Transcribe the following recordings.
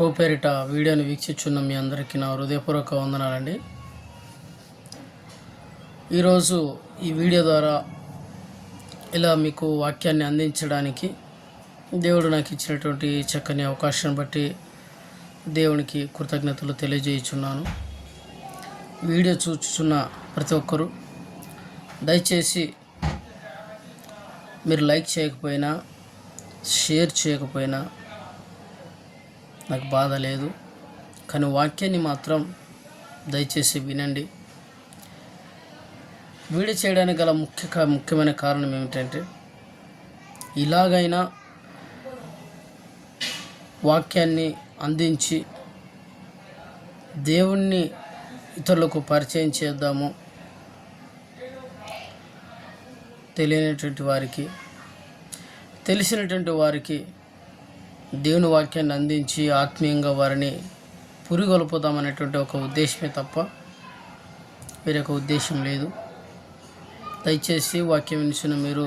ఓ పేరిట వీడియోని వీక్షించున్న మీ అందరికీ నా హృదయపూర్వక వందనాలండి. ఈరోజు ఈ వీడియో ద్వారా ఇలా మీకు వాక్యాన్ని అందించడానికి దేవుడు నాకు ఇచ్చినటువంటి చక్కని అవకాశాన్ని బట్టి దేవునికి కృతజ్ఞతలు తెలియజేయుచున్నాను. వీడియో చూస్తున్న ప్రతి ఒక్కరూ దయచేసి మీరు లైక్ చేయకపోయినా, షేర్ చేయకపోయినా నాకు బాధ లేదు, కానీ వాక్యాన్ని మాత్రం దయచేసి వినండి. వీడియో చేయడానికి గల ముఖ్యమైన కారణం ఏమిటంటే, ఇలాగైనా వాక్యాన్ని అందించి దేవుణ్ణి ఇతరులకు పరిచయం చేద్దాము, తెలియనటువంటి వారికి, తెలిసినటువంటి వారికి దేవుని వాక్యాన్ని అందించి ఆత్మీయంగా వారిని పురిగొల్పుదామనేటువంటి ఒక ఉద్దేశమే తప్ప వేరొక ఉద్దేశం లేదు. దయచేసి వాక్యం వినిచిన మీరు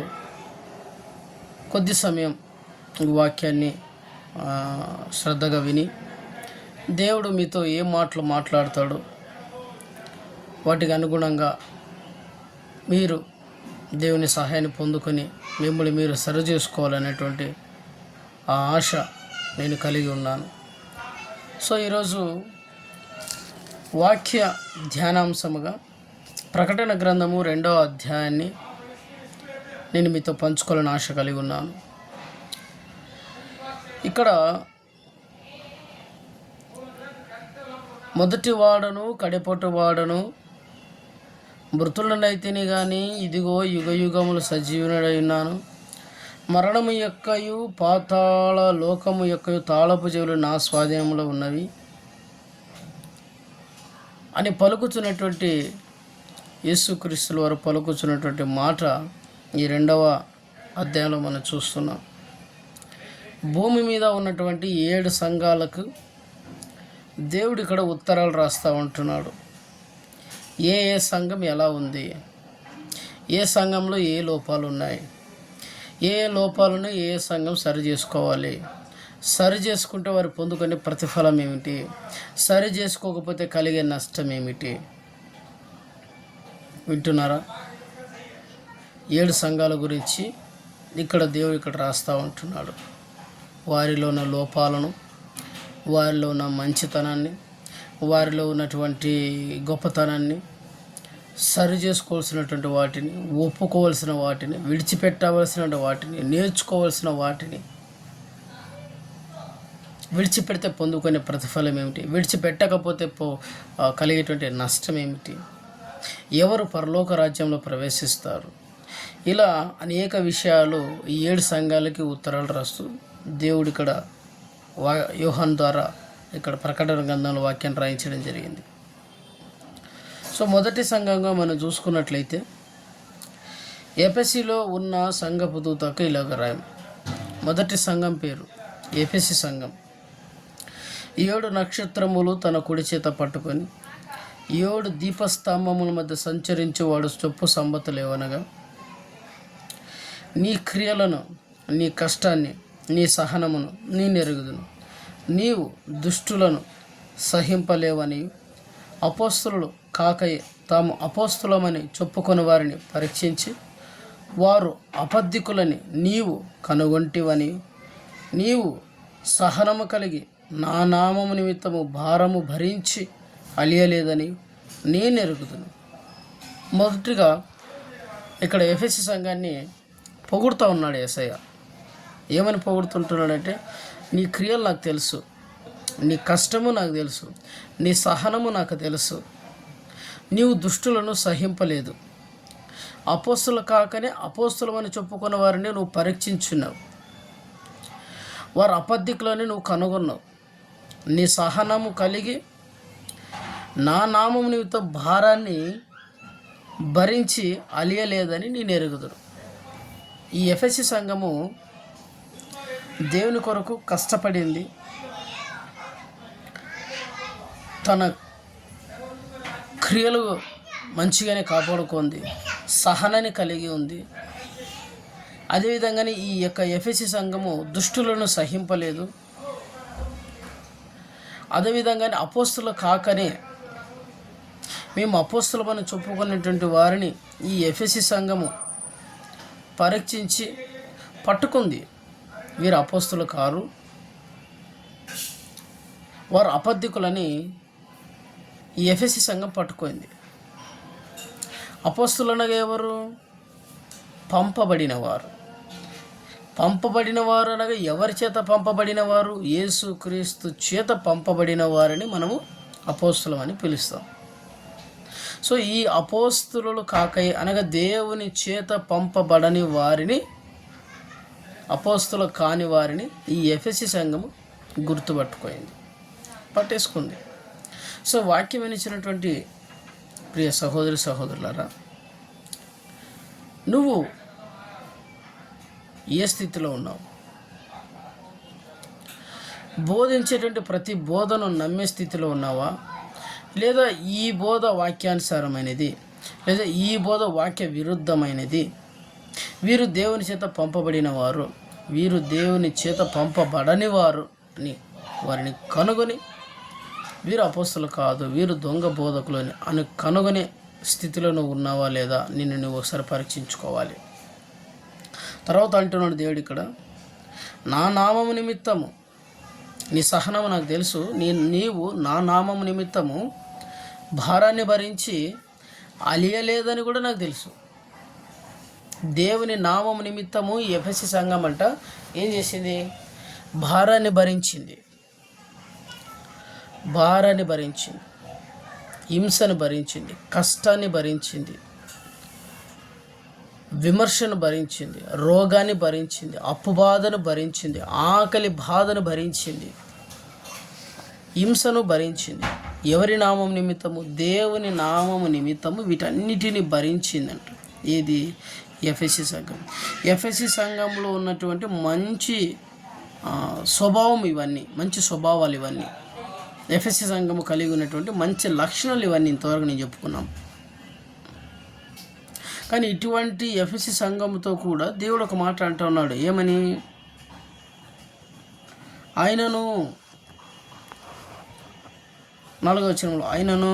కొద్ది సమయం వాక్యాన్ని శ్రద్ధగా విని దేవుడు మీతో ఏ మాటలు మాట్లాడతాడో వాటికి అనుగుణంగా మీరు దేవుని సహాయాన్ని పొందుకొని మిమ్మల్ని మీరు సరి చేసుకోవాలనేటువంటి ఆ ఆశ నేను కలిగి ఉన్నాను. సో ఈరోజు వాక్య ధ్యానాంశముగా ప్రకటన గ్రంథము 2వ అధ్యాయాన్ని నేను మీతో పంచుకోవాలని ఆశ కలిగి ఉన్నాను. ఇక్కడ మొదటి వాడను కడపటి వాడను మృతులనైతిని కానీ ఇదిగో యుగ యుగములు సజీవునై ఉన్నాను, మరణము యొక్కయు పాతాళ లోకము యొక్కయు తాళపు చెవులు నా స్వాధీనంలో ఉన్నవి అని పలుకుతున్నటువంటి యేసుక్రీస్తుల వారు పలుకుతున్నటువంటి మాట ఈ 2వ అధ్యాయంలో మనం చూస్తున్నాం. భూమి మీద ఉన్నటువంటి 7 సంఘాలకు దేవుడు ఇక్కడ ఉత్తరాలు రాస్తూ ఉంటున్నాడు. ఏ సంఘం ఎలా ఉంది, ఏ సంఘంలో ఏ లోపాలు ఉన్నాయి, ఏ లోపాలను ఏ సంఘం సరి చేసుకోవాలి, సరి చేసుకుంటే వారు పొందుకునే ప్రతిఫలం ఏమిటి, సరి చేసుకోకపోతే కలిగే నష్టం ఏమిటి. వింటున్నారా? 7 సంఘాల గురించి ఇక్కడ దేవుడు ఇక్కడ రాస్తూ ఉంటున్నాడు. వారిలో ఉన్న లోపాలను, వారిలో ఉన్న మంచితనాన్ని, వారిలో ఉన్నటువంటి గొప్పతనాన్ని, సరి చేసుకోవాల్సినటువంటి వాటిని, ఒప్పుకోవాల్సిన వాటిని, విడిచిపెట్టవలసిన వాటిని, నేర్చుకోవాల్సిన వాటిని, విడిచిపెడితే పొందుకునే ప్రతిఫలం ఏమిటి, విడిచిపెట్టకపోతే కలిగేటువంటి నష్టం ఏమిటి, ఎవరు పరలోక రాజ్యంలో ప్రవేశిస్తారు, ఇలా అనేక విషయాలు ఈ 7 సంఘాలకి ఉత్తరాలు రాస్తూ దేవుడు ఇక్కడ యోహాను ద్వారా ఇక్కడ ప్రకటన గ్రంథంలో వాక్యాన్ని రాయించడం జరిగింది. సో మొదటి సంఘంగా మనం చూసుకున్నట్లయితే ఎఫెసీలో ఉన్న సంఘపు దూతకు ఇలాగ రాయం. మొదటి సంఘం పేరు ఎఫెసీ సంఘం. 7 నక్షత్రములు తన కుడి చేత పట్టుకొని 7 దీపస్తంభముల మధ్య సంచరించేవాడు చొప్పు సంబతులేవనగా, నీ క్రియలను, నీ కష్టాన్ని, నీ సహనమును నేనెరుగుదును. నీవు దుష్టులను సహింపలేవని అపోస్తలులు కాకయే తాము అపోస్తలమని చెప్పుకొని వారిని పరీక్షించి వారు అబద్ధికులని నీవు కనుగొంటివని, నీవు సహనము కలిగి నా నామము నిమిత్తము భారము భరించి అలియలేదని నేను ఎరుగుదును. మొదటిగా ఇక్కడ ఎఫెసీ సంఘాన్ని పొగుడుతూ ఉన్నాడు యేసయ్య. ఏమని పొగుడుతుంటున్నాడంటే, నీ క్రియలు నాకు తెలుసు, నీ కష్టము నాకు తెలుసు, నీ సహనము నాకు తెలుసు, నీవు దుష్టులను సహింపలేదు, అపోస్తులు కాకనే అపోస్తులమని చెప్పుకున్న వారిని నువ్వు పరీక్షించున్నావు, వారు అబద్ధికులని నువ్వు కనుగొన్నావు, నీ సహనము కలిగి నా నామము నిమిత్తం భారాన్ని భరించి అలియలేదని నేను ఎరుగుదును. ఈ ఎఫెసీ సంఘము దేవుని కొరకు కష్టపడింది, తన క్రియలు మంచిగానే కాపాడుకుంది, సహనాన్ని కలిగి ఉంది. అదేవిధంగానే ఈ యొక్క ఎఫెసీ సంఘము దుష్టులను సహింపలేదు, అదేవిధంగానే అపోస్తులు కాకనే మేము అపోస్తులమని చెప్పుకునేటువంటి వారిని ఈ ఎఫెసీ సంఘము పరీక్షించి పట్టుకుంది. వీరు అపోస్తులు కారు, వారు అబద్ధికులని ఈ ఎఫెసీ సంఘం పట్టుకుంది. అపోస్తులు అనగా ఎవరు? పంపబడినవారు. పంపబడినవారు అనగా ఎవరి చేత పంపబడినవారు? యేసుక్రీస్తు చేత పంపబడిన వారిని మనము అపోస్తులం అని పిలుస్తాం. సో ఈ అపోస్తులు కాకై అనగా దేవుని చేత పంపబడని వారిని, అపోస్తులు కాని వారిని ఈ ఎఫెసీ సంఘము పట్టేసుకుంది. సో వాక్యం వినిచినటువంటి ప్రియ సహోదరులారా, నువ్వు ఏ స్థితిలో ఉన్నావు? బోధించేటువంటి ప్రతి బోధను నమ్మే స్థితిలో ఉన్నావా? లేదా ఈ బోధ వాక్యానుసారమైనది, లేదా ఈ బోధ వాక్య విరుద్ధమైనది? వీరు దేవుని చేత పంపబడిన వారు, వీరు దేవుని చేత పంపబడని వారు అని వారిని కనుగొని, వీరు అపోస్తులు కాదు, వీరు దొంగ బోధకులు అని కనుగొనే స్థితిలో నువ్వు ఉన్నావా లేదా నిన్ను నువ్వు ఒకసారి పరీక్షించుకోవాలి. తర్వాత అంటున్నాడు దేవుడు ఇక్కడ, నా నామము నిమిత్తము, నీ సహనము నాకు తెలుసు, నీవు నా నామము నిమిత్తము భారాన్ని భరించి అలియలేదని కూడా నాకు తెలుసు. దేవుని నామము నిమిత్తము ఎఫెసీ సంఘం అంట ఏం చేసింది? భారాన్ని భరించింది, హింసను భరించింది, కష్టాన్ని భరించింది, విమర్శను భరించింది, రోగాన్ని భరించింది, అప్పు బాధను భరించింది, ఆకలి బాధను భరించింది, హింసను భరించింది. ఎవరి నామం నిమిత్తము? దేవుని నామము నిమిత్తము వీటన్నిటిని భరించిందంట. ఇది ఎఫెసీ సంఘం. ఎఫెసీ సంఘంలో ఉన్నటువంటి మంచి స్వభావం ఇవన్నీ, మంచి స్వభావాలు ఇవన్నీ, ఎఫెసీ సంఘము కలిగి ఉన్నటువంటి మంచి లక్షణాలు ఇవన్నీ ఇంతవరకు నేను చెప్పుకున్నాం. కానీ ఇటువంటి ఎఫెసీ సంఘంతో కూడా దేవుడు ఒక మాట అంటూ ఉన్నాడు. ఏమని? ఆయనను 4వ వచనంలో, ఆయనను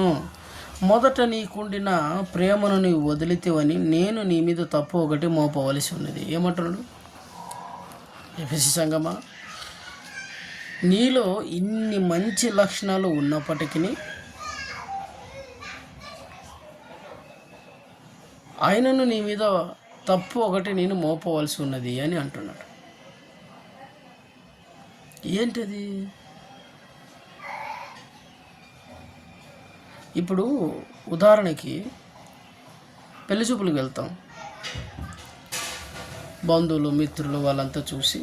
మొదట నీకుండిన ప్రేమను నీవు వదిలితేవని నేను నీ మీద తప్పు ఒకటి మోపవలసి ఉన్నది. ఏమంటున్నాడు? ఎఫెసీ సంఘమా, నీలో ఇన్ని మంచి లక్షణాలు ఉన్నప్పటికీ ఆయనను నీ మీద తప్పు ఒకటి నేను మోపవలసి ఉన్నది అని అంటున్నాడు. ఏంటది? ఇప్పుడు ఉదాహరణకి పెళ్లి చూపులకు వెళ్తాం, బంధువులు మిత్రులు వాళ్ళంతా చూసి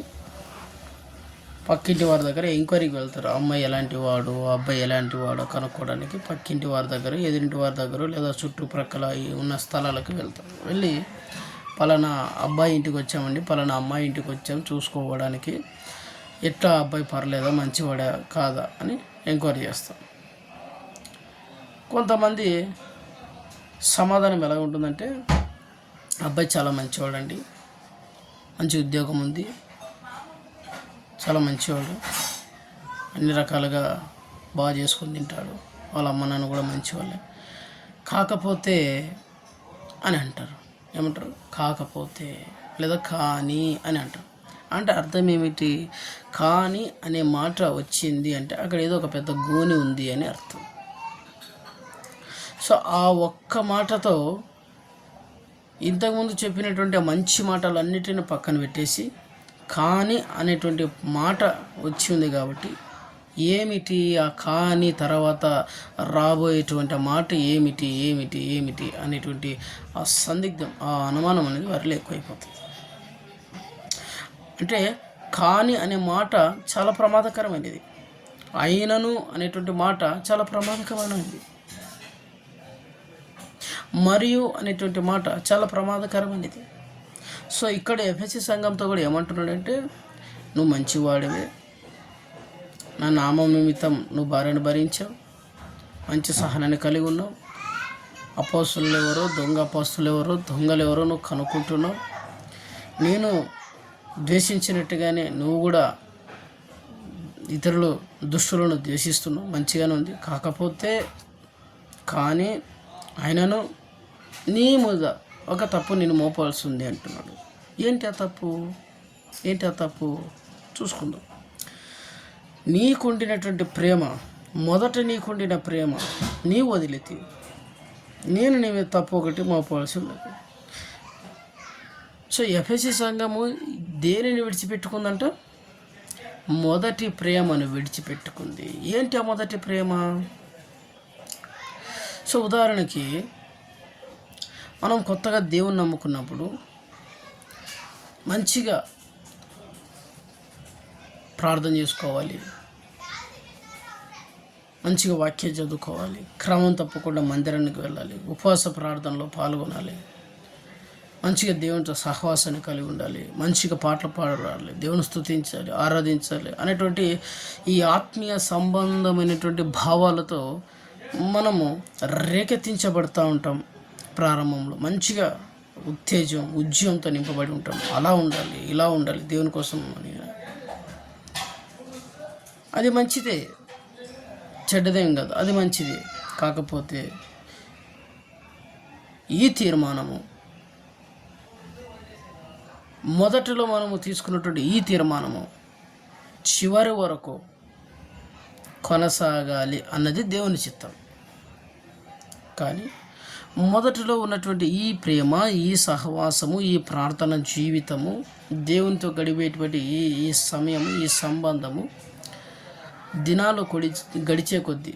పక్కింటి వారి దగ్గర ఎంక్వైరీకి వెళ్తారు. అమ్మాయి ఎలాంటి వాడు, అబ్బాయి ఎలాంటి వాడు కనుక్కోవడానికి పక్కింటి వారి దగ్గర, ఎదురింటి వారి దగ్గర, లేదా చుట్టుప్రక్కల ఉన్న స్థలాలకు వెళ్తారు. వెళ్ళి పలానా అబ్బాయి ఇంటికి వచ్చామండి, పలానా అమ్మాయి ఇంటికి వచ్చాం చూసుకోవడానికి, ఎట్లా అబ్బాయి పర్లేదా, మంచివాడా కాదా అని ఎంక్వైరీ చేస్తాం. కొంతమంది సమాధానం ఎలా ఉంటుందంటే, అబ్బాయి చాలా మంచివాడండి, మంచి ఉద్యోగం ఉంది, చాలా మంచివాడు, అన్ని రకాలుగా బాగా చేసుకొని తింటాడు, వాళ్ళ అమ్మ నాన్న కూడా మంచివాళ్ళే, కాకపోతే అని అంటారు. ఏమంటారు? కాకపోతే, లేదా కానీ అని అంటారు. అంటే అర్థం ఏమిటి? కానీ అనే మాట వచ్చింది అంటే అక్కడ ఏదో ఒక పెద్ద గోని ఉంది అని అర్థం. సో ఆ ఒక్క మాటతో ఇంతకుముందు చెప్పినటువంటి మంచి మాటలన్నిటిని పక్కన పెట్టేసి కానీ అనేటువంటి మాట వచ్చి ఉంది కాబట్టి ఏమిటి ఆ కానీ తర్వాత రాబోయేటువంటి మాట ఏమిటి ఏమిటి ఏమిటి అనేటువంటి ఆ సందిగ్ధం, ఆ అనుమానం అనేది వారిలో ఎక్కువైపోతుంది. అంటే కానీ అనే మాట చాలా ప్రమాదకరమైనది, అయినను అనేటువంటి మాట చాలా ప్రమాదకరమైనది, మరియు అనేటువంటి మాట చాలా ప్రమాదకరమైనది. సో ఇక్కడ ఎఫెసీ సంఘంతో కూడా ఏమంటున్నాడంటే, నువ్వు మంచివాడివే, నా నామం నిమిత్తం నువ్వు భార్యను భరించావు, మంచి సహనాన్ని కలిగి ఉన్నావు, అపోస్తులు ఎవరో దొంగ అపోస్తులు ఎవరో దొంగలు ఎవరో నువ్వు కనుక్కుంటున్నావు, నేను ద్వేషించినట్టుగానే నువ్వు కూడా ఇతరులు దుష్టులను ద్వేషిస్తున్నావు, మంచిగానే ఉంది. కానీ ఆయనను నీ మీద ఒక తప్పు నేను మోపాల్సి ఉంది అంటున్నాడు. ఏంటి ఆ తప్పు చూసుకుందాం. నీకుండినటువంటి ప్రేమ, నీకుండిన ప్రేమ నీ వదిలితే నేను నీ మీద తప్పు ఒకటి మోపాల్సి ఉన్నది. సో ఎఫెసీ సంఘము దేనిని విడిచిపెట్టుకుందంట? మొదటి ప్రేమను విడిచిపెట్టుకుంది. ఏంటి ఆ మొదటి ప్రేమ? సో ఉదాహరణకి మనం కొత్తగా దేవుని నమ్ముకున్నప్పుడు మంచిగా ప్రార్థన చేసుకోవాలి, మంచిగా వాక్యం చదువుకోవాలి, క్రమం తప్పకుండా మందిరానికి వెళ్ళాలి, ఉపవాస ప్రార్థనలో పాల్గొనాలి, మంచిగా దేవునితో సహవాసాన్ని కలిగి ఉండాలి, మంచిగా పాటలు పాడాలి, దేవుని స్తుతించాలి, ఆరాధించాలి అనేటువంటి ఈ ఆత్మీయ సంబంధమైనటువంటి భావాలతో మనము రేకెత్తించబడుతూ ఉంటాం. ప్రారంభంలో మంచిగా ఉద్యమంతో నింపబడి ఉంటాం. అలా ఉండాలి, ఇలా ఉండాలి దేవుని కోసం అని. అది మంచిదే, చెడ్డదేం కాదు, అది మంచిది. కాకపోతే ఈ తీర్మానము మొదటిలో మనము తీసుకున్నటువంటి ఈ తీర్మానము చివరి వరకు కొనసాగాలి అన్నది దేవుని చిత్తం. కానీ మొదటిలో ఉన్నటువంటి ఈ ప్రేమ, ఈ సహవాసము, ఈ ప్రార్థన జీవితము, దేవునితో గడిపేటువంటి ఈ సమయము, ఈ సంబంధము దినాలు గడిచే కొద్దీ,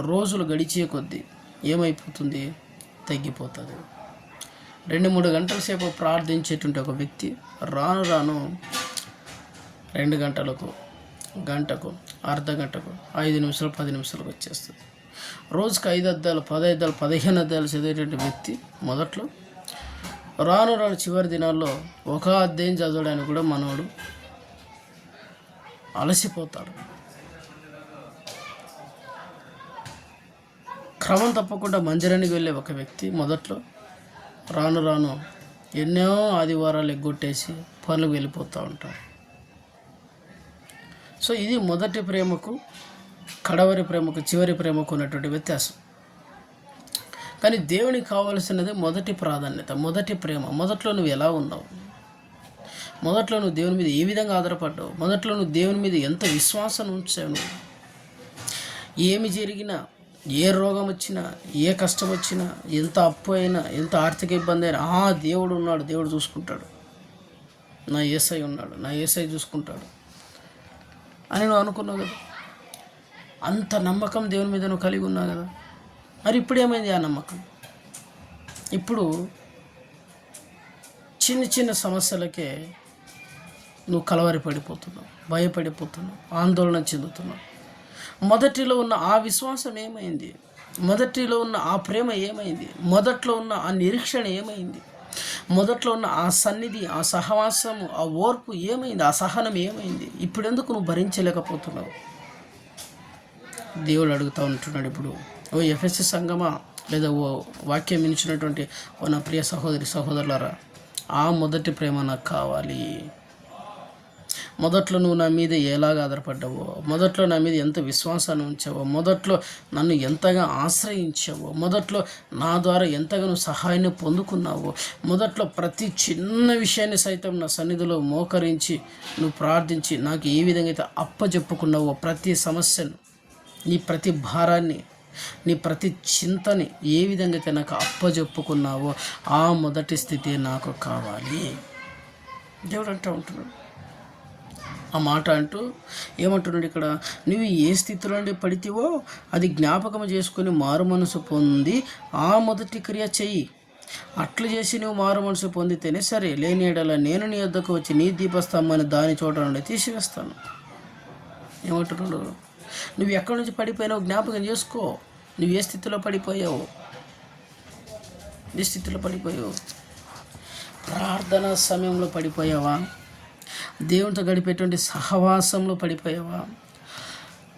రోజులు గడిచే కొద్దీ ఏమైపోతుంది? తగ్గిపోతుంది. 2-3 గంటల సేపు ప్రార్థించేటువంటి ఒక వ్యక్తి రాను 2 గంటలకు, గంటకు, అర్ధ గంటకు, 5 నిమిషాలు, 10 నిమిషాలకు వచ్చేస్తుంది. రోజుకి 5 అధ్యాయాలు, 10 అధ్యాయాలు, 15 అధ్యాయాలు చదివేటువంటి వ్యక్తి మొదట్లో రాను చివరి దినాల్లో ఒక అధ్యాయం చదవడానికి కూడా మనోడు అలసిపోతాడు. క్రమం తప్పకుండా మందిరానికి వెళ్ళే ఒక వ్యక్తి మొదట్లో రాను ఎన్నో ఆదివారాలు ఎగ్గొట్టేసి పనులకు వెళ్ళిపోతూ ఉంటారు. సో ఇది మొదటి ప్రేమకు, కడవరి ప్రేమకు, చివరి ప్రేమకు ఉన్నటువంటి వ్యత్యాసం. కానీ దేవునికి కావాల్సినది మొదటి ప్రాధాన్యత, మొదటి ప్రేమ. మొదట్లో నువ్వు ఎలా ఉన్నావు? మొదట్లో నువ్వు దేవుని మీద ఏ విధంగా ఆధారపడ్డావు? మొదట్లో నువ్వు దేవుని మీద ఎంత విశ్వాసాన్ని ఉంచావు? నువ్వు ఏమి జరిగినా, ఏ రోగం వచ్చినా, ఏ కష్టం వచ్చినా, ఎంత అప్పు అయినా, ఎంత ఆర్థిక ఇబ్బంది అయినా, దేవుడు ఉన్నాడు, దేవుడు చూసుకుంటాడు, నా యేసయ్య ఉన్నాడు, నా యేసయ్య చూసుకుంటాడు అని నువ్వు అనుకున్నావు కదా. అంత నమ్మకం దేవుని మీద నువ్వు కలిగి ఉన్నావు కదా. మరి ఇప్పుడు ఏమైంది ఆ నమ్మకం? ఇప్పుడు చిన్న సమస్యలకే నువ్వు కలవరి పడిపోతున్నావు, భయపడిపోతున్నావు, ఆందోళన చెందుతున్నావు. మొదటిలో ఉన్న ఆ విశ్వాసం ఏమైంది? మొదటిలో ఉన్న ఆ ప్రేమ ఏమైంది? మొదట్లో ఉన్న ఆ నిరీక్షణ ఏమైంది? మొదట్లో ఉన్న ఆ సన్నిధి, ఆ సహవాసము, ఆ ఓర్పు ఏమైంది? ఆ సహనం ఏమైంది? ఇప్పుడు ఎందుకు నువ్వు భరించలేకపోతున్నావు? దేవుడు అడుగుతూ ఉంటున్నాడు ఇప్పుడు. ఓ ఎఫెసీ సంఘమా, లేదా ఓ వాక్యం వినిచినటువంటి ఓ నా ప్రియ సహోదరులారా, ఆ మొదటి ప్రేమ నాకు కావాలి. మొదట్లో నువ్వు నా మీద ఎలాగ ఆధారపడ్డావో, మొదట్లో నా మీద ఎంత విశ్వాసాన్ని ఉంచావో, మొదట్లో నన్ను ఎంతగా ఆశ్రయించావో, మొదట్లో నా ద్వారా ఎంతగా నువ్వు సహాయాన్ని పొందుకున్నావో, మొదట్లో ప్రతి చిన్న విషయాన్ని సైతం నా సన్నిధిలో మోకరించి నువ్వు ప్రార్థించి నాకు ఏ విధంగా అయితే అప్పచెప్పుకున్నావో, ప్రతి సమస్యను, నీ ప్రతి భారాన్ని, నీ ప్రతి చింతని ఏ విధంగా అయితే నాకు అప్పచెప్పుకున్నావో ఆ మొదటి స్థితి నాకు కావాలి. దేవుడు అంటూ ఉంటున్నాడు. ఆ మాట అంటూ ఏమంటున్నాడు ఇక్కడ? నువ్వు ఏ స్థితిలో నుండి పడితేవో అది జ్ఞాపకం చేసుకుని మారు మనసు పొంది ఆ మొదటి క్రియ చెయ్యి. అట్లు చేసి నువ్వు మారు మనసు పొందితేనే సరే, లేని ఎడల నేను నీ వద్దకు వచ్చి నీ దీపస్తంభాన్ని దాని చోట నుండి తీసివేస్తాను. ఏమంటున్నాడు? నువ్వు ఎక్కడి నుంచి పడిపోయినావు జ్ఞాపకం చేసుకో. నువ్వు ఏ స్థితిలో పడిపోయావు? ఏ స్థితిలో పడిపోయావు? ప్రార్థన సమయంలో పడిపోయావా? దేవునితో గడిపేటువంటి సహవాసంలో పడిపోయావా?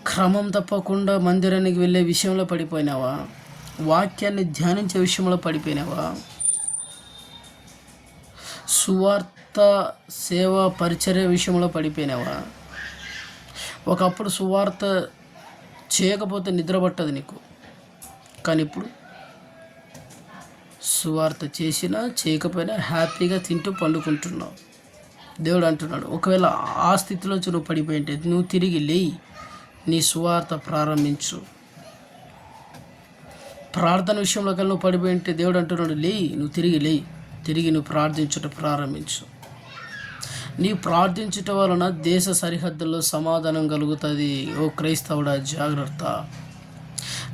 క్రమం తప్పకుండా మందిరానికి వెళ్ళే విషయంలో పడిపోయినావా? వాక్యాన్ని ధ్యానించే విషయంలో పడిపోయినావా? సువార్త సేవ పరిచర్య విషయంలో పడిపోయినావా? ఒకప్పుడు సువార్త చేయకపోతే నిద్ర పట్టదు నీకు, కానీ ఇప్పుడు సువార్త చేసినా చేయకపోయినా హ్యాపీగా తింటూ పండుకుంటున్నావు. దేవుడు అంటున్నాడు, ఒకవేళ ఆ స్థితిలోంచి నువ్వు పడిపోయింటే నువ్వు తిరిగి లేయి, నీ సువార్త ప్రారంభించు. ప్రార్థన విషయంలో కలిసి నువ్వు పడిపోయింటే దేవుడు అంటున్నాడు, లేయి, నువ్వు తిరిగి నువ్వు ప్రార్థించుట ప్రారంభించు. నీ ప్రార్థించుట వలన దేశ సరిహద్దుల్లో సమాధానం కలుగుతుంది. ఓ క్రైస్తవుడా, జాగ్రత్త.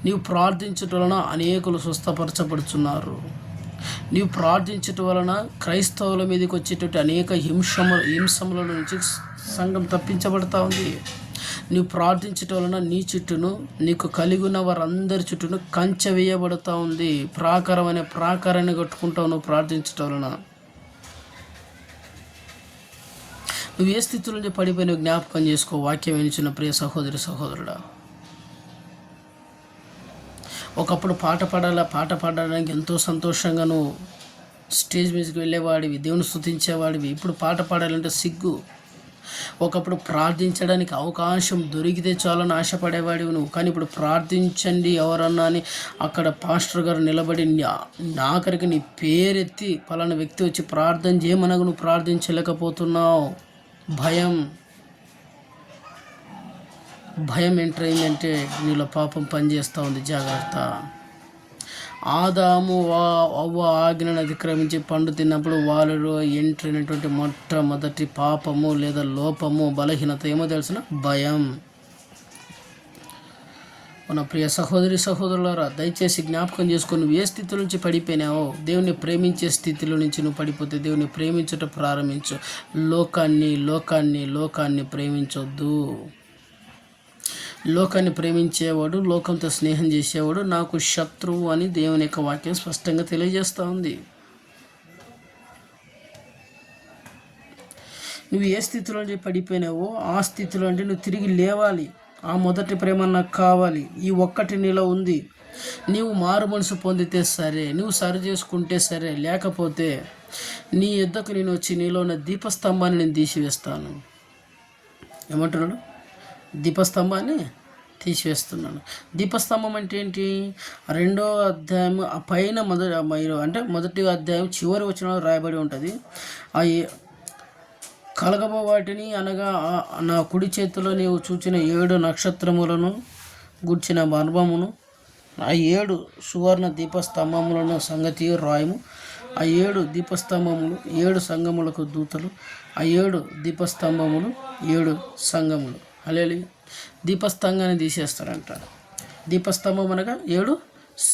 నీవు ప్రార్థించటం వలన అనేకులు స్వస్థపరచబడుతున్నారు. నీవు ప్రార్థించటం వలన క్రైస్తవుల మీదకి వచ్చేటువంటి అనేక హింసముల నుంచి సంఘం తప్పించబడతా ఉంది. నీవు ప్రార్థించటం వలన నీ చుట్టూను, నీకు కలిగి ఉన్న వారందరి చుట్టూను కంచె వేయబడుతూ ఉంది. ప్రాకారాన్ని కట్టుకుంటావు నువ్వు ప్రార్థించటం వలన. నువ్వు ఏ స్థితి నుంచి పడిపోయిన జ్ఞాపకం చేసుకో. వాక్యం వినిచిన ప్రియ సహోదరి సహోదరుడా, ఒకప్పుడు పాట పాడడానికి ఎంతో సంతోషంగా నువ్వు స్టేజ్ మీదకి వెళ్ళేవాడివి, దేవుని స్తుతించేవాడివి. ఇప్పుడు పాట పాడాలంటే సిగ్గు. ఒకప్పుడు ప్రార్థించడానికి అవకాశం దొరికితే చాలని ఆశపడేవాడివి నువ్వు, కానీ ఇప్పుడు ప్రార్థించండి ఎవరన్నా అని అక్కడ పాస్టర్ గారు నిలబడి ఆఖరికి నీ పేరెత్తి పలానా వ్యక్తి వచ్చి ప్రార్థన చేయమనగా నువ్వు ప్రార్థించలేకపోతున్నావు. భయం ఎంటర్ అయిందంటే నీలో పాపం పనిచేస్తూ ఉంది. జాగ్రత్త. ఆదాము అవ్వ ఆజ్ఞను అతిక్రమించి పండు తిన్నప్పుడు వాళ్ళలో ఎంటర్ అయినటువంటి మొట్టమొదటి పాపము లేదా లోపము, బలహీనత ఏమో తెలిసిన భయం. మన ప్రియ సహోదరి సహోదరులారా, దయచేసి జ్ఞాపకం చేసుకొని నువ్వు ఏ స్థితి నుంచి పడిపోయినావో, దేవుని ప్రేమించే స్థితిలో నుంచి నువ్వు పడిపోతే దేవుని ప్రేమించుట ప్రారంభించు. లోకాన్ని ప్రేమించొద్దు. లోకాన్ని ప్రేమించేవాడు, లోకంతో స్నేహం చేసేవాడు నాకు శత్రువు అని దేవుని యొక్క వాక్యం స్పష్టంగా తెలియజేస్తూ ఉంది. నువ్వు ఏ స్థితిలో పడిపోయినావో ఆ స్థితిలో అంటే నువ్వు తిరిగి లేవాలి. ఆ మొదటి ప్రేమ నాకు కావాలి. ఈ ఒక్కటి నీలో ఉంది. నీవు మారు మనసు పొందితే సరే, నువ్వు సరి చేసుకుంటే సరే, లేకపోతే నీ యుద్ధకు నేను వచ్చి నీలో ఉన్న దీపస్తంభాన్ని నేను తీసివేస్తాను. ఏమంటున్నాడు? దీపస్తంభాన్ని తీసివేస్తున్నాను. దీపస్తంభం అంటే ఏంటి? 2వ అధ్యాయం పైన మొదటి అధ్యాయం చివరి వచనంలో రాయబడి ఉంటుంది. కలగబో వాటిని అనగా నా కుడి చేతిలో నీవు చూచిన 7 నక్షత్రములను గుర్చిన మర్మమును, ఆ 7 సువర్ణ దీపస్తంభములను సంగతి రాయము. ఆ 7 దీపస్తంభములు 7 సంఘములకు దూతలు. ఆ 7 దీపస్తంభములు 7 సంఘములు. హల్లెలూయా. దీపస్తంభాన్ని తీసేస్తారంట. దీపస్తంభం అనగా 7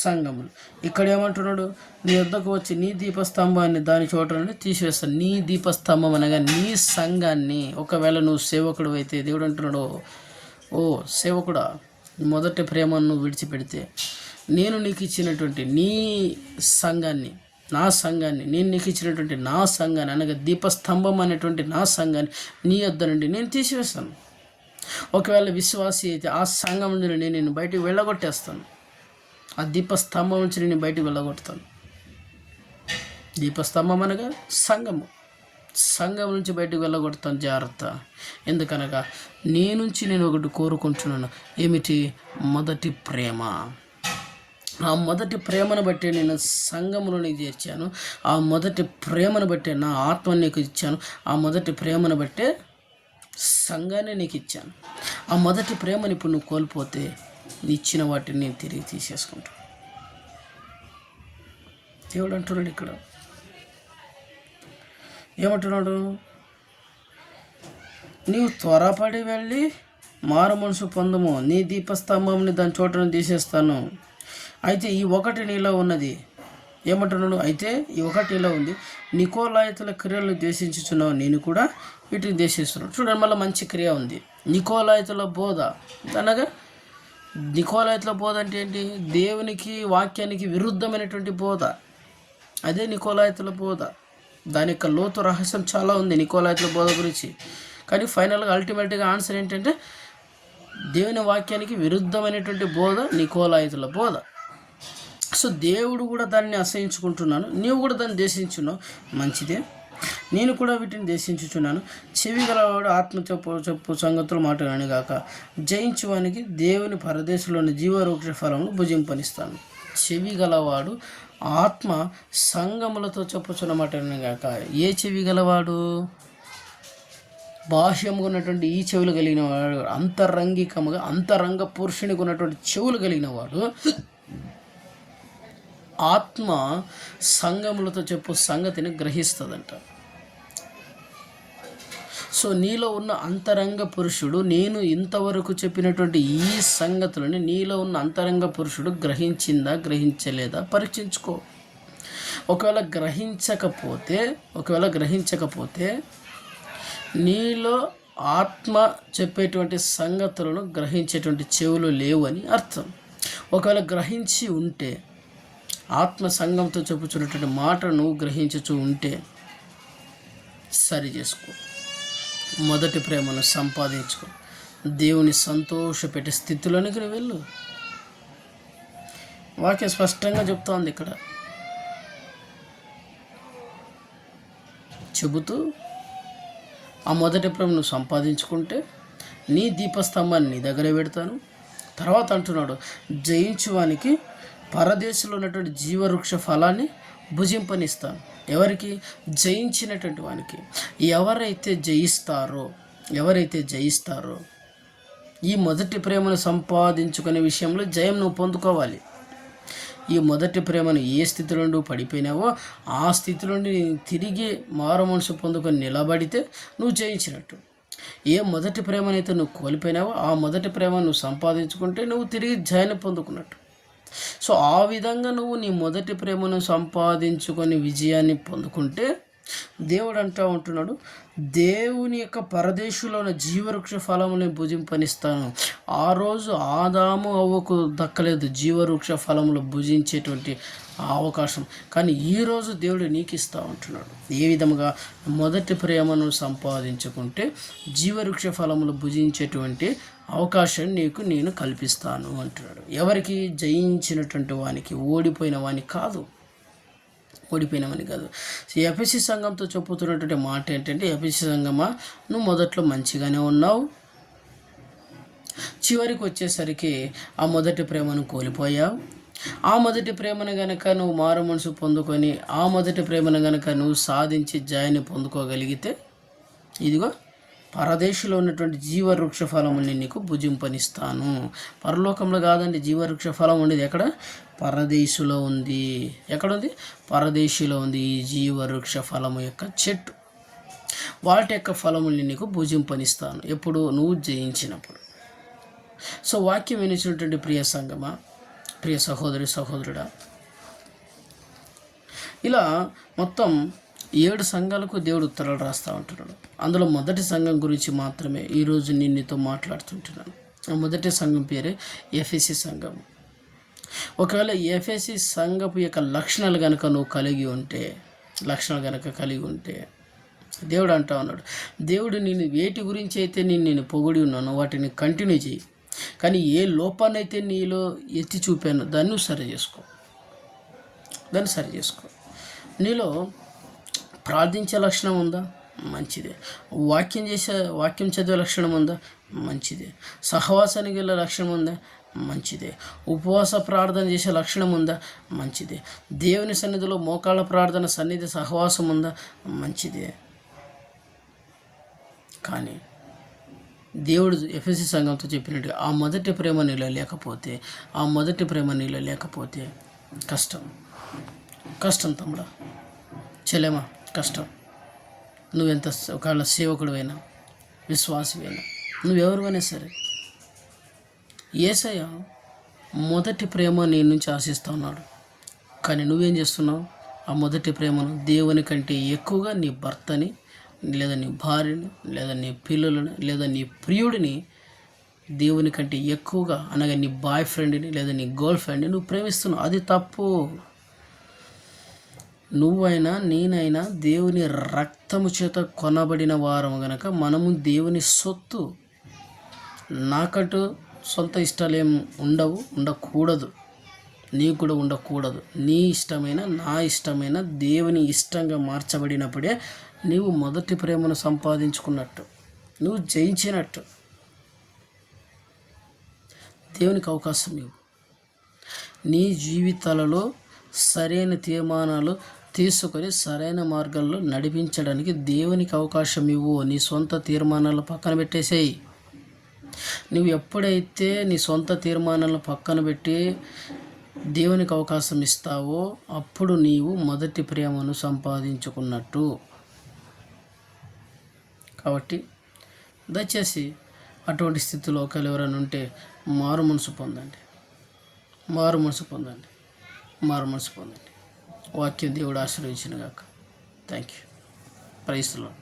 సంఘములు. ఇక్కడ ఏమంటున్నాడు? నీ వద్దకు వచ్చి నీ దీపస్తంభాన్ని దాని చోట నుండి తీసివేస్తాను. నీ దీపస్తంభం అనగా నీ సంఘాన్ని. ఒకవేళ నువ్వు సేవకుడు అయితే దేవుడు అంటున్నాడు, ఓ సేవకుడా, మొదటి ప్రేమను నువ్వు విడిచిపెడితే నేను నీకు ఇచ్చినటువంటి నీ సంఘాన్ని, నా సంఘాన్ని, నేను నీకు ఇచ్చినటువంటి నా సంఘాన్ని అనగా దీపస్తంభం అనేటువంటి నా సంఘాన్ని నీ వద్ద నుండి నేను తీసివేస్తాను. ఒకవేళ విశ్వాసి అయితే ఆ సంఘం నుండి నేను నిన్ను బయటికి వెళ్ళగొట్టేస్తాను. ఆ దీపస్తంభం నుంచి నేను బయటికి వెళ్ళగొడతాను. దీపస్తంభం అనగా సంఘం నుంచి బయటకు వెళ్ళగొడతాను. జాగ్రత్త. ఎందుకనగా నీ నుంచి నేను ఒకటి కోరుకుంటున్నాను. ఏమిటి? మొదటి ప్రేమ. ఆ మొదటి ప్రేమను బట్టే నేను సంఘములో నీకు చేర్చాను. ఆ మొదటి ప్రేమను బట్టే నా ఆత్మని నీకు ఇచ్చాను. ఆ మొదటి ప్రేమను బట్టే సంఘాన్ని నీకు ఇచ్చాను. ఆ మొదటి ప్రేమని ఇప్పుడు నువ్వు కోల్పోతే ఇచ్చిన వాటిని నేను తిరిగి తీసేసుకుంటాను. దేవుడు అంటున్నాడు ఇక్కడ. ఏమంటున్నాడు? నీవు త్వరపడి వెళ్ళి మారు మనసు పొందము. నీ దీపస్తంభంని దాని చోటను తీసేస్తాను. అయితే ఈ ఒకటి నీలో ఉన్నది. ఏమంటున్నాడు? అయితే ఈ ఒకటి నీలో ఉంది. నికోలాయితుల క్రియలను ద్వేషించుచున్నావు, నేను కూడా వీటిని ద్వేషిస్తున్నాను. చూడండి, మళ్ళీ మంచి క్రియ ఉంది. నికోలాయితుల బోధ అనగా నికోలాయితుల బోధ అంటే ఏంటి? దేవునికి వాక్యానికి విరుద్ధమైనటువంటి బోధ. అదే నికోలాయితుల బోధ. దాని యొక్క లోతు రహస్యం చాలా ఉంది నికోలాయితుల బోధ గురించి. కానీ ఫైనల్గా అల్టిమేట్గా ఆన్సర్ ఏంటంటే దేవుని వాక్యానికి విరుద్ధమైనటువంటి బోధ నికోలాయితుల బోధ. సో దేవుడు కూడా దాన్ని అసహించుకుంటున్నాను, నీవు కూడా దాన్ని ద్వేషించున్నావు. మంచిదే. నేను కూడా వీటిని దేశించుచున్నాను. చెవి గలవాడు ఆత్మ చెప్పు సంగతులు మాట్లాడని గాక. జయించువానికి దేవుని పరదేశంలోని జీవవృక్ష ఫలములు భుజింపనిస్తాను. చెవి గలవాడు ఆత్మ సంగములతో చెప్పుచున్న మాటని గాక. ఏ చెవి గలవాడు? బాహ్యముగా ఉన్నటువంటి ఈ చెవులు కలిగిన వాడు, అంతరంగ పురుషునికి ఉన్నటువంటి చెవులు కలిగిన వాడు ఆత్మ సంగములతో చెప్పు సంగతిని గ్రహిస్తుందంట. సో నీలో ఉన్న అంతరంగ పురుషుడు, నేను ఇంతవరకు చెప్పినటువంటి ఈ సంగతులని నీలో ఉన్న అంతరంగ పురుషుడు గ్రహించిందా గ్రహించలేదా పరీక్షించుకో. ఒకవేళ గ్రహించకపోతే నీలో ఆత్మ చెప్పేటువంటి సంగతులను గ్రహించేటువంటి చెవులు లేవు అని అర్థం. ఒకవేళ గ్రహించి ఉంటే, ఆత్మ సంఘంతో చెప్పుచున్నటువంటి మాటను నువ్వు గ్రహించుచూ ఉంటే సరి చేసుకో. మొదటి ప్రేమను సంపాదించుకో. దేవుని సంతోషపెట్టే స్థితిలోనికి నువ్వు వెళ్ళు. వాక్యం స్పష్టంగా చెప్తోంది ఇక్కడ. చెబుతూ ఆ మొదటి ప్రేమను సంపాదించుకుంటే నీ దీపస్తంభాన్ని నీ దగ్గర పెడతాను. తర్వాత అంటున్నాడు, జయించువానికి పరదేశంలో ఉన్నటువంటి జీవవృక్ష ఫలాన్ని భుజింపనిస్తాను. ఎవరికి? జయించినటువంటి వానికి. ఎవరైతే జయిస్తారో ఈ మొదటి ప్రేమను సంపాదించుకునే విషయంలో జయం నువ్వు పొందుకోవాలి. ఈ మొదటి ప్రేమను ఏ స్థితిలో నువ్వు పడిపోయినావో ఆ స్థితిలో తిరిగి మారు మనసు పొందుకొని నిలబడితే నువ్వు జయించినట్టు. ఏ మొదటి ప్రేమనైతే నువ్వు కోల్పోయినావో ఆ మొదటి ప్రేమను నువ్వు సంపాదించుకుంటే నువ్వు తిరిగి జయాన్ని పొందుకున్నట్టు. సో ఆ విధంగా నువ్వు నీ మొదటి ప్రేమను సంపాదించుకొని విజయాన్ని పొందుకుంటే దేవుడు అంటూ ఉంటున్నాడు, దేవుని యొక్క పరదేశంలో ఉన్న జీవవృక్ష ఫలములను భుజింపనిస్తాను. ఆ రోజు ఆదాము అవ్వకు దక్కలేదు జీవవృక్ష ఫలములు భుజించేటువంటి అవకాశం, కానీ ఈరోజు దేవుడు నీకు ఇస్తూ ఉంటున్నాడు. ఏ విధముగా? మొదటి ప్రేమను సంపాదించుకుంటే జీవవృక్ష ఫలములు భుజించేటువంటి అవకాశం నీకు నేను కల్పిస్తాను అంటున్నాడు. ఎవరికి? జయించినటువంటి వానికి, ఓడిపోయిన వానికి కాదు. ఎఫెసీ సంఘంతో చెప్పుతున్నటువంటి మాట ఏంటంటే, ఎఫెసీ సంఘమా, నువ్వు మొదట్లో మంచిగానే ఉన్నావు, చివరికి వచ్చేసరికి ఆ మొదటి ప్రేమను కోల్పోయావు. ఆ మొదటి ప్రేమను గనక నువ్వు మారు మనసు పొందుకొని ఆ మొదటి ప్రేమను గనక నువ్వు సాధించి జయాన్ని పొందుకోగలిగితే ఇదిగో పరదేశంలో ఉన్నటువంటి జీవవృక్ష ఫలముని నీకు భుజింపనిస్తాను. పరలోకంలో కాదండి, జీవవృక్ష ఫలం ఉండేది ఎక్కడ? పరదేశంలో ఉంది. ఎక్కడుంది? పరదేశంలో ఉంది ఈ జీవవృక్ష ఫలము యొక్క చెట్టు. వాటి యొక్క ఫలముల్ని నీకు భుజింపనిస్తాను. ఎప్పుడు? నువ్వు జయించినప్పుడు. సో వాక్యం వినిచినటువంటి ప్రియ సంగమా, ప్రియ సహోదరుడా, ఇలా మొత్తం 7 సంఘాలకు దేవుడు ఉత్తరాలు రాస్తూ ఉంటున్నాడు. అందులో మొదటి సంఘం గురించి మాత్రమే ఈరోజు నేను నీతో మాట్లాడుతుంటున్నాను. ఆ మొదటి సంఘం పేరే ఎఫెసీ సంఘం. ఒకవేళ ఎఫెసీ సంఘపు యొక్క లక్షణాలు కనుక నువ్వు కలిగి ఉంటే దేవుడు అంటా ఉన్నాడు, దేవుడు నేను వేటి గురించి అయితే నేను పొగిడి ఉన్నానో వాటిని కంటిన్యూ చేయి, కానీ ఏ లోపాన్ని అయితే నీలో ఎత్తి చూపానో దాన్ని సరి చేసుకో. నీలో ప్రార్థించే లక్షణం ఉందా? మంచిదే. వాక్యం చదివే లక్షణం ఉందా? మంచిదే. సహవాసానికి వెళ్ళే లక్షణం ఉందా? మంచిదే. ఉపవాస ప్రార్థన చేసే లక్షణం ఉందా? మంచిదే. దేవుని సన్నిధిలో మోకాళ్ళ ప్రార్థన సన్నిధి సహవాసం ఉందా? మంచిదే. కానీ దేవుడు ఎఫెసీ సంఘంతో చెప్పినట్టుగా ఆ మొదటి ప్రేమ నీలో లేకపోతే కష్టం తమ్ముడా, చెల్లెమా, కష్టం. నువ్వెంత ఒకవేళ సేవకుడివైనా, విశ్వాసమైనా, నువ్వెవరివైనా సరే, యేసయ్య మొదటి ప్రేమ నీ నుంచి ఆశిస్తూ ఉన్నాడు. కానీ నువ్వేం చేస్తున్నావు? ఆ మొదటి ప్రేమను దేవుని కంటే ఎక్కువగా నీ భర్తని, లేదా నీ భార్యని, లేదా నీ పిల్లలని, లేదా నీ ప్రియుడిని దేవుని కంటే ఎక్కువగా, అనగా నీ బాయ్ ఫ్రెండ్ని లేదా నీ గర్ల్ ఫ్రెండ్ని నువ్వు ప్రేమిస్తున్నావు. అది తప్పు. నువ్వైనా నేనైనా దేవుని రక్తము చేత కొనబడిన వారము గనక మనము దేవుని సొత్తు. నాకంటూ సొంత ఇష్టాలు ఏం ఉండకూడదు, నీకు కూడా ఉండకూడదు. నీ ఇష్టమైన, నా ఇష్టమైన దేవుని ఇష్టంగా మార్చబడినప్పుడే నీవు మొదటి ప్రేమను సంపాదించుకున్నట్టు, నువ్వు జయించినట్టు. దేవునికి అవకాశం ఇవ్వు. నీ జీవితాలలో సరైన తీర్మానాలు తీసుకొని సరైన మార్గంలో నడిపించడానికి దేవునికి అవకాశం ఇవ్వు. నీ సొంత తీర్మానాలు పక్కన పెట్టేసేయి. నువ్వు ఎప్పుడైతే నీ సొంత తీర్మానాలను పక్కన పెట్టి దేవునికి అవకాశం ఇస్తావో అప్పుడు నీవు మొదటి ప్రేమను సంపాదించుకున్నట్టు. కాబట్టి దయచేసి అటువంటి స్థితిలో ఒకవేళ ఎవరైనా ఉంటే మారు మనసు పొందండి. వాక్యం దేవుడు ఆశీర్వదించును గాక. Thank you. Praise the lord.